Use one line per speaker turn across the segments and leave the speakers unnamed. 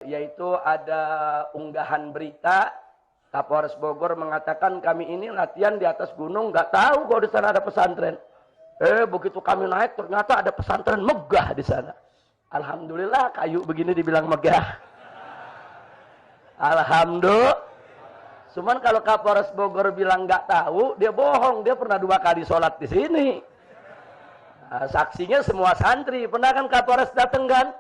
yaitu ada unggahan berita Kapolres Bogor mengatakan kami ini latihan di atas gunung, nggak tahu kalau di sana ada pesantren. Begitu kami naik ternyata ada pesantren megah di sana. Alhamdulillah kayu begini dibilang megah. Alhamdulillah. Cuman kalau Kapolres Bogor bilang nggak tahu, dia bohong. Dia pernah 2 kali sholat di sini. Nah, saksinya semua santri. Pernah kan Kapolres datang kan?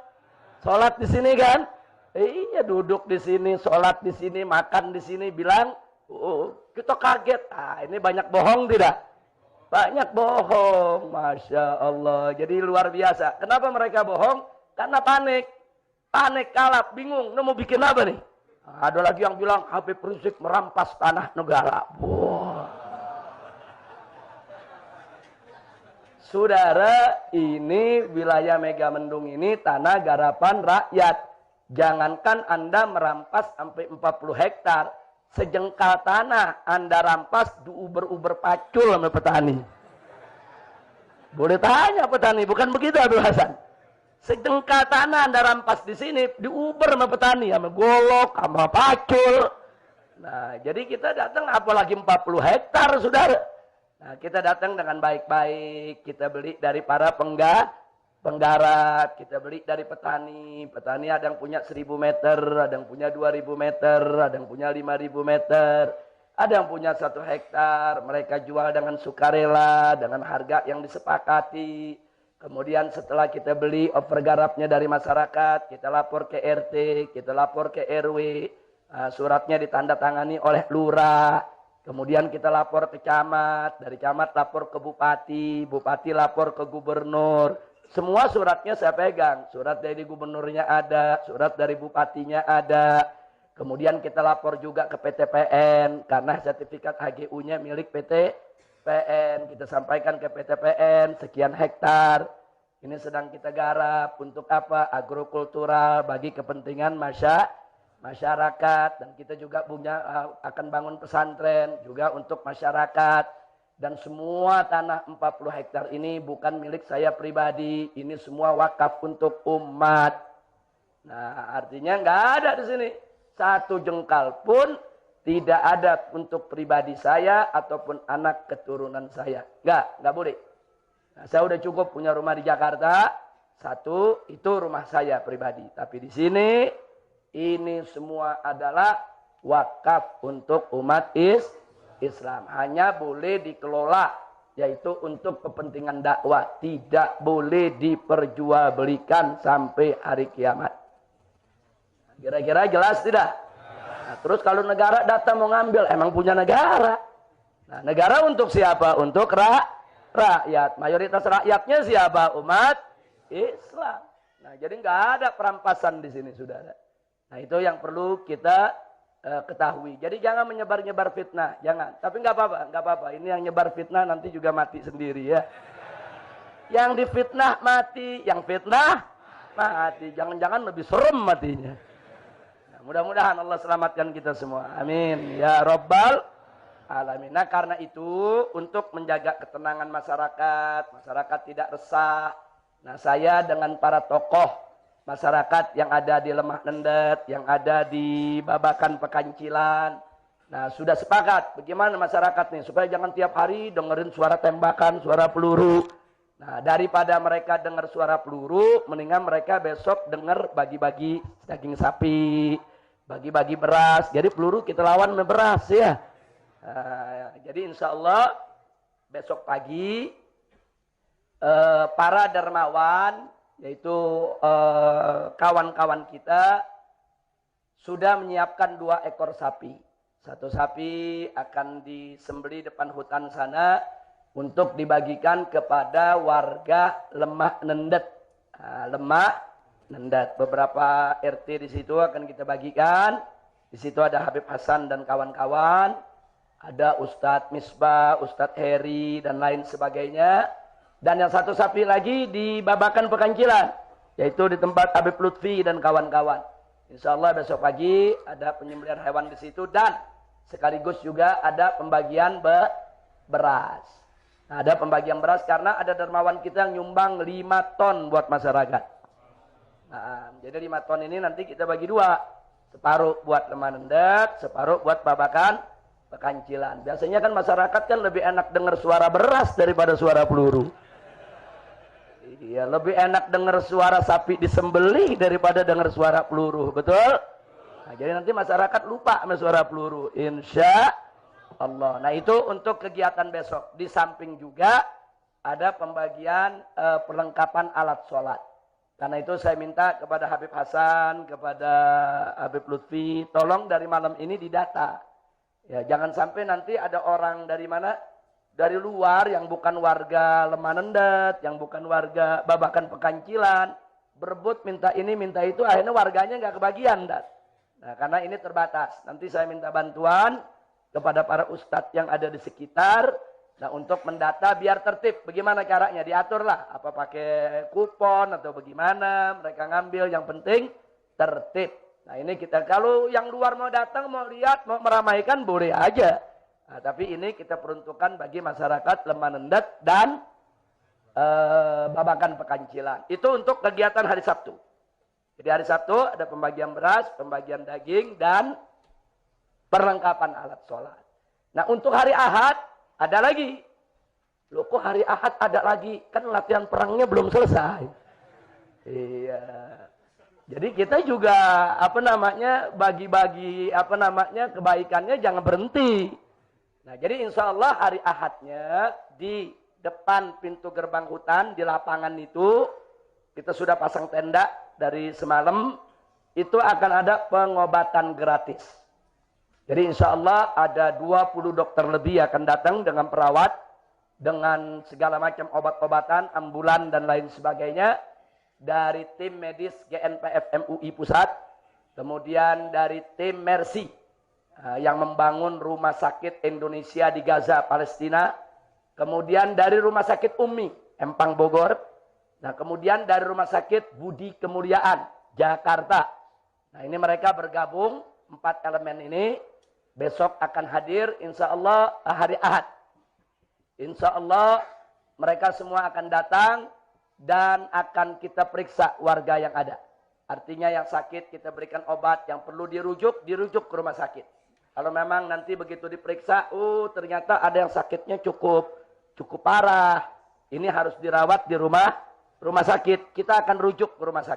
Sholat di sini kan? Iya, duduk di sini, sholat di sini, makan di sini, bilang, kita kaget. Ini banyak bohong tidak? Banyak bohong, Masya Allah. Jadi luar biasa. Kenapa mereka bohong? Karena panik. Panik, kalap, bingung. Ini mau bikin apa nih? Ada lagi yang bilang Habib Rizik merampas tanah negara. Wah. Saudara, ini wilayah Megamendung ini tanah garapan rakyat. Jangankan Anda merampas sampai 40 hektar. Sejengkal tanah Anda rampas diuber-uber pacul sama petani. Boleh tanya petani, bukan begitu Abdul Hasan? Sejengkal tanah Anda rampas di sini, diuber sama petani, sama golok, sama pacul. Nah, jadi kita datang apalagi 40 hektar, saudara. Nah, kita datang dengan baik-baik. Kita beli dari para penggarap, kita beli dari petani. Petani ada yang punya 1000 meter, ada yang punya 2000 meter, ada yang punya 5000 meter. Ada yang punya 1 hektar, mereka jual dengan sukarela, dengan harga yang disepakati. Kemudian setelah kita beli over garapnya dari masyarakat, kita lapor ke RT, kita lapor ke RW, suratnya ditandatangani oleh lurah, kemudian kita lapor ke camat, dari camat lapor ke bupati, bupati lapor ke gubernur, semua suratnya saya pegang, surat dari gubernurnya ada, surat dari bupatinya ada, kemudian kita lapor juga ke PTPN, karena sertifikat HGU-nya milik PTPN, kita sampaikan ke PTPN, sekian hektar, ini sedang kita garap, untuk apa? Agrokultural, bagi kepentingan masyarakat, dan kita juga punya akan bangun pesantren, juga untuk masyarakat, dan semua tanah 40 hektar ini bukan milik saya pribadi, ini semua wakaf untuk umat. Nah, artinya nggak ada di sini, 1 jengkal pun tidak ada untuk pribadi saya ataupun anak keturunan saya. Nggak boleh. Nah, saya udah cukup punya rumah di Jakarta. 1, itu rumah saya pribadi. Tapi di sini, ini semua adalah wakaf untuk umat Islam. Hanya boleh dikelola, yaitu untuk kepentingan dakwah. Tidak boleh diperjualbelikan sampai hari kiamat. Kira-kira jelas tidak? Nah, terus kalau negara datang mau ngambil, emang punya negara. Nah, negara untuk siapa? Untuk rakyat. Mayoritas rakyatnya siapa? Umat Islam. Nah, jadi nggak ada perampasan di sini, saudara. Nah, itu yang perlu kita ketahui. Jadi jangan menyebar-nyebar fitnah, jangan. Tapi nggak apa-apa. Ini yang nyebar fitnah nanti juga mati sendiri ya. Yang difitnah mati, yang fitnah mati. Jangan-jangan lebih serem matinya. Mudah-mudahan Allah selamatkan kita semua. Amin. Ya Rabbal Alamin. Nah, karena itu untuk menjaga ketenangan masyarakat tidak resah. Nah, saya dengan para tokoh masyarakat yang ada di Lemah Nendet, yang ada di Babakan Pekancilan. Nah, sudah sepakat bagaimana masyarakat nih supaya jangan tiap hari dengerin suara tembakan, suara peluru. Nah, daripada mereka dengar suara peluru, mendingan mereka besok dengar bagi-bagi daging sapi, bagi-bagi beras. Jadi peluru kita lawan sama beras ya. Jadi insya Allah besok pagi para dermawan, yaitu kawan-kawan kita sudah menyiapkan 2 ekor sapi. 1 sapi akan disembelih depan hutan sana untuk dibagikan kepada warga Lemah Nendet. Lemah Nendet, beberapa RT di situ akan kita bagikan. Di situ ada Habib Hasan dan kawan-kawan, ada Ustadz Misbah, Ustadz Heri dan lain sebagainya. Dan yang 1 sapi lagi di Babakan Pekancilan, yaitu di tempat Habib Lutfi dan kawan-kawan. Insya Allah besok pagi ada penyembelihan hewan di situ dan sekaligus juga ada pembagian beras. Nah, ada pembagian beras karena ada dermawan kita yang nyumbang 5 ton buat masyarakat. Jadi 5 ton ini nanti kita bagi 2. Separuh buat lemah nendet, separuh buat babakan pekancilan. Biasanya kan masyarakat kan lebih enak dengar suara beras daripada suara peluru. Iya, lebih enak dengar suara sapi disembelih daripada dengar suara peluru. Betul? Nah, jadi nanti masyarakat lupa sama suara peluru. Insya Allah. Nah, itu untuk kegiatan besok. Di samping juga ada pembagian perlengkapan alat sholat. Karena itu saya minta kepada Habib Hasan, kepada Habib Lutfi, tolong dari malam ini didata. Ya, jangan sampai nanti ada orang dari mana? Dari luar yang bukan warga Lemah Nendet, yang bukan warga Babakan Pekancilan, berebut minta ini, minta itu, akhirnya warganya nggak kebagian. Nah, karena ini terbatas. Nanti saya minta bantuan kepada para ustadz yang ada di sekitar. Nah, untuk mendata biar tertib. Bagaimana caranya? Diaturlah. Apa pakai kupon atau bagaimana mereka ngambil. Yang penting tertib. Nah, ini kita kalau yang luar mau datang, mau lihat, mau meramaikan boleh aja. Nah, tapi ini kita peruntukkan bagi masyarakat Lemah Nendet dan Babakan Pekancilan. Itu untuk kegiatan hari Sabtu. Jadi hari Sabtu ada pembagian beras, pembagian daging, dan perlengkapan alat sholat. Nah, untuk hari Ahad ada lagi. Loh, kok hari Ahad ada lagi? Kan latihan perangnya belum selesai. Iya. Jadi kita juga bagi-bagi kebaikannya jangan berhenti. Nah, jadi insya Allah hari Ahadnya di depan pintu gerbang hutan di lapangan itu kita sudah pasang tenda dari semalam. Itu akan ada pengobatan gratis. Jadi insya Allah ada 20 dokter lebih akan datang dengan perawat, dengan segala macam obat-obatan, ambulan dan lain sebagainya. Dari tim medis GNPF MUI Pusat, kemudian dari tim Mercy yang membangun rumah sakit Indonesia di Gaza, Palestina. Kemudian dari rumah sakit Umi, Empang Bogor. Nah, kemudian dari rumah sakit Budi Kemuliaan, Jakarta. Nah, ini mereka bergabung, 4 elemen ini. Besok akan hadir insya Allah hari Ahad. Insya Allah mereka semua akan datang dan akan kita periksa warga yang ada. Artinya yang sakit kita berikan obat, yang perlu dirujuk ke rumah sakit. Kalau memang nanti begitu diperiksa, ternyata ada yang sakitnya cukup parah. Ini harus dirawat di rumah sakit. Kita akan rujuk ke rumah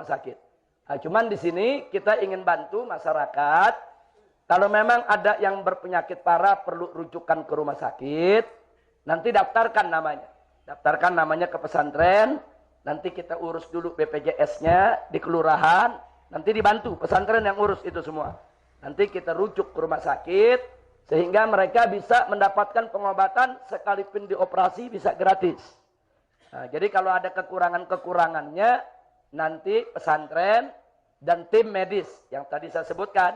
sakit. Nah, cuman di sini kita ingin bantu masyarakat. Kalau memang ada yang berpenyakit parah perlu rujukan ke rumah sakit, nanti daftarkan namanya ke pesantren. Nanti kita urus dulu BPJS-nya di kelurahan. Nanti dibantu pesantren yang urus itu semua. Nanti kita rujuk ke rumah sakit sehingga mereka bisa mendapatkan pengobatan sekalipun dioperasi bisa gratis. Nah, jadi kalau ada kekurangannya, nanti pesantren dan tim medis yang tadi saya sebutkan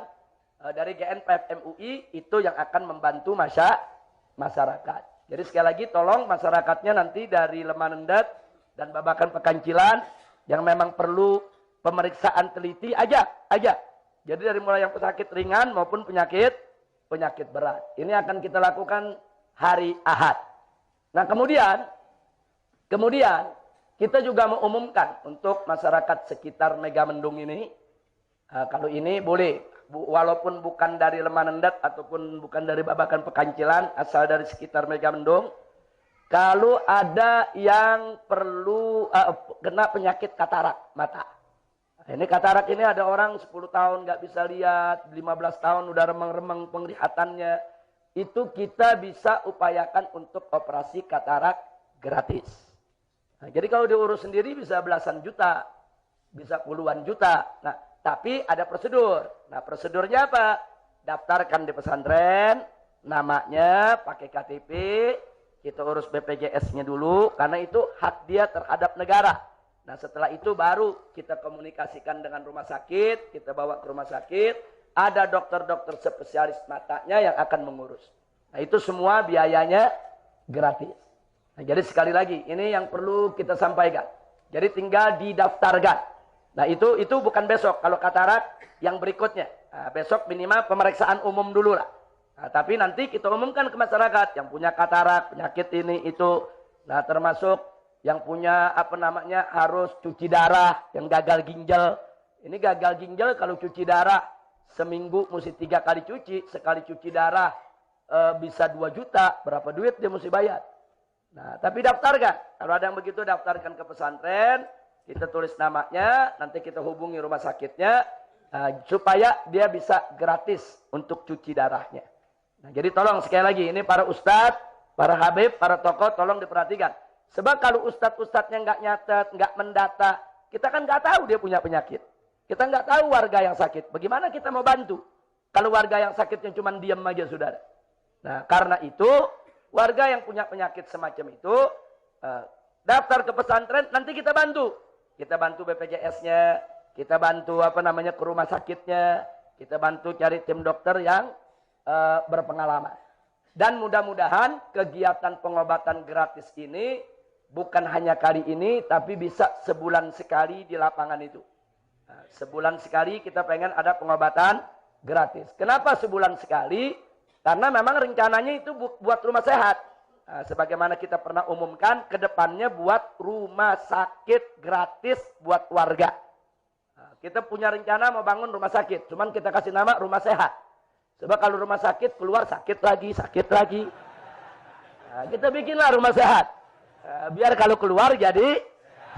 dari GNPF MUI itu yang akan membantu masyarakat. Jadi sekali lagi tolong masyarakatnya nanti dari Lemah Nendet dan Babakan Pekancilan yang memang perlu pemeriksaan teliti aja. Jadi dari mulai yang pesakit ringan maupun penyakit berat. Ini akan kita lakukan hari Ahad. Nah, kemudian kita juga mengumumkan untuk masyarakat sekitar Megamendung ini, kalau ini boleh, walaupun bukan dari Lemah Nendet ataupun bukan dari Babakan Pekancilan, asal dari sekitar Megamendung, kalau ada yang perlu kena penyakit katarak mata. Nah, ini katarak ini ada orang 10 tahun nggak bisa lihat, 15 tahun udah remeng-remeng penglihatannya, itu kita bisa upayakan untuk operasi katarak gratis. Nah, jadi kalau diurus sendiri bisa belasan juta, bisa puluhan juta. Nah, tapi ada prosedur. Nah, prosedurnya apa? Daftarkan di pesantren, namanya pakai KTP, kita urus BPJS-nya dulu, karena itu hak dia terhadap negara. Nah, setelah itu baru kita komunikasikan dengan rumah sakit, kita bawa ke rumah sakit, ada dokter-dokter spesialis matanya yang akan mengurus. Nah, itu semua biayanya gratis. Nah, jadi sekali lagi, ini yang perlu kita sampaikan. Jadi tinggal didaftarkan. Nah, itu bukan besok. Kalau katarak yang berikutnya. Nah, besok minimal pemeriksaan umum dulu lah. Nah, tapi nanti kita umumkan ke masyarakat yang punya katarak, penyakit ini, itu. Nah, termasuk yang punya harus cuci darah, yang gagal ginjal. Ini gagal ginjal kalau cuci darah seminggu mesti 3 kali cuci, sekali cuci darah bisa 2 juta, berapa duit dia mesti bayar. Nah, tapi daftarkan. Kalau ada yang begitu daftarkan ke pesantren, kita tulis namanya, nanti kita hubungi rumah sakitnya supaya dia bisa gratis untuk cuci darahnya. Nah, jadi tolong sekali lagi, ini para ustadz, para habib, para tokoh, tolong diperhatikan. Sebab kalau ustadz-ustadznya nggak nyatet, nggak mendata, kita kan nggak tahu dia punya penyakit. Kita nggak tahu warga yang sakit. Bagaimana kita mau bantu? Kalau warga yang sakitnya cuma diam aja, saudara. Nah, karena itu, warga yang punya penyakit semacam itu, daftar ke pesantren, nanti kita bantu. Kita bantu BPJS-nya, kita bantu ke rumah sakitnya, kita bantu cari tim dokter yang berpengalaman. Dan mudah-mudahan kegiatan pengobatan gratis ini bukan hanya kali ini, tapi bisa sebulan sekali di lapangan itu. Nah, sebulan sekali kita pengen ada pengobatan gratis. Kenapa sebulan sekali? Karena memang rencananya itu buat rumah sehat. Nah, sebagaimana kita pernah umumkan, ke depannya buat rumah sakit gratis buat warga. Nah, kita punya rencana mau bangun rumah sakit, cuman kita kasih nama rumah sehat. Sebab kalau rumah sakit keluar sakit lagi. Nah, kita bikinlah rumah sehat. Biar kalau keluar jadi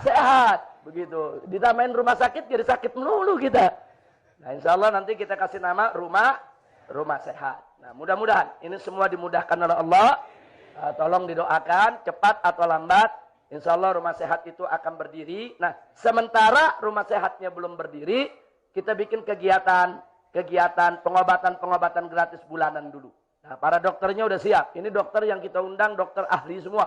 sehat. Begitu. Ditamain rumah sakit jadi sakit melulu kita. Nah, insya Allah nanti kita kasih nama rumah sehat. Nah, mudah-mudahan ini semua dimudahkan oleh Allah. Tolong didoakan cepat atau lambat. Insya Allah rumah sehat itu akan berdiri. Nah, sementara rumah sehatnya belum berdiri, kita bikin kegiatan pengobatan gratis bulanan dulu. Nah, para dokternya udah siap. Ini dokter yang kita undang dokter ahli semua.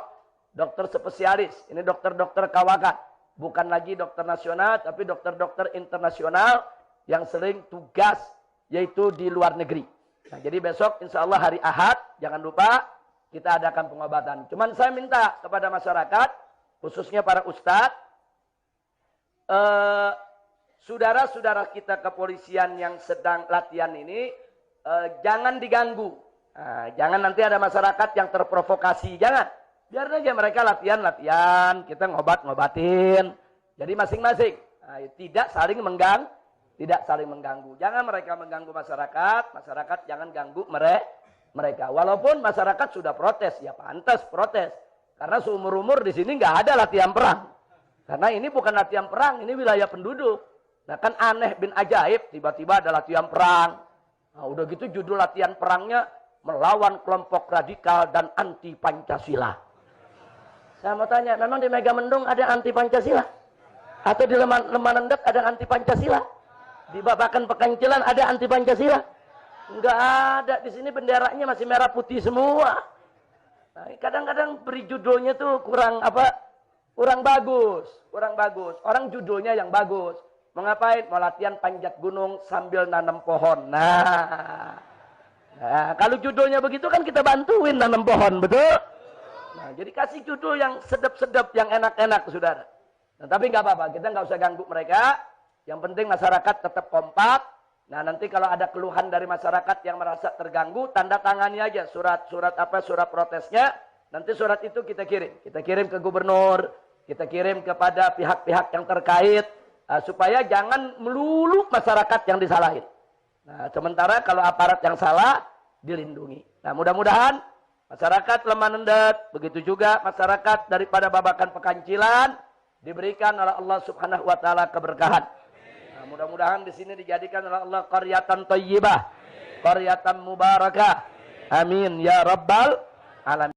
Dokter spesialis. Ini dokter-dokter kawakan. Bukan lagi dokter nasional, tapi dokter-dokter internasional yang sering tugas yaitu di luar negeri. Nah, jadi besok insya Allah hari Ahad, jangan lupa kita adakan pengobatan. Cuman saya minta kepada masyarakat, khususnya para ustadz, saudara-saudara kita kepolisian yang sedang latihan ini, jangan diganggu. Nah, jangan nanti ada masyarakat yang terprovokasi, jangan. Biar aja mereka latihan, kita ngobatin. Jadi masing-masing, tidak saling mengganggu. Jangan mereka mengganggu masyarakat jangan ganggu mereka. Walaupun masyarakat sudah protes, ya pantas protes. Karena seumur-umur di sini nggak ada latihan perang. Karena ini bukan latihan perang, ini wilayah penduduk. Nah kan aneh bin ajaib, tiba-tiba ada latihan perang. Nah udah gitu judul latihan perangnya, melawan kelompok radikal dan anti Pancasila. Saya mau tanya, memang di Megamendung ada anti Pancasila? Atau di Lemanendet ada anti Pancasila? Di Babakan Pekancilan ada anti Pancasila? Enggak ada, di sini benderanya masih merah putih semua. Nah, kadang-kadang beri judulnya tuh kurang bagus. Orang judulnya yang bagus. Mau ngapain? Mau latihan panjat gunung sambil nanam pohon. Nah, kalau judulnya begitu kan kita bantuin nanam pohon, betul? Nah, jadi kasih judul yang sedap-sedap, yang enak-enak, saudara. Nah, tapi nggak apa-apa, kita nggak usah ganggu mereka. Yang penting masyarakat tetap kompak. Nah, nanti kalau ada keluhan dari masyarakat yang merasa terganggu, tanda tangani aja surat protesnya. Nanti surat itu kita kirim ke gubernur, kita kirim kepada pihak-pihak yang terkait, supaya jangan melulu masyarakat yang disalahin. Nah, sementara kalau aparat yang salah dilindungi. Nah, mudah-mudahan masyarakat Lemanendet, begitu juga masyarakat daripada Babakan Pekancilan diberikan oleh Allah Subhanahu wa taala keberkahan. Nah, mudah-mudahan di sini dijadikan oleh Allah qaryatan thayyibah, qaryatan mubarakah. Amin ya rabbal alamin.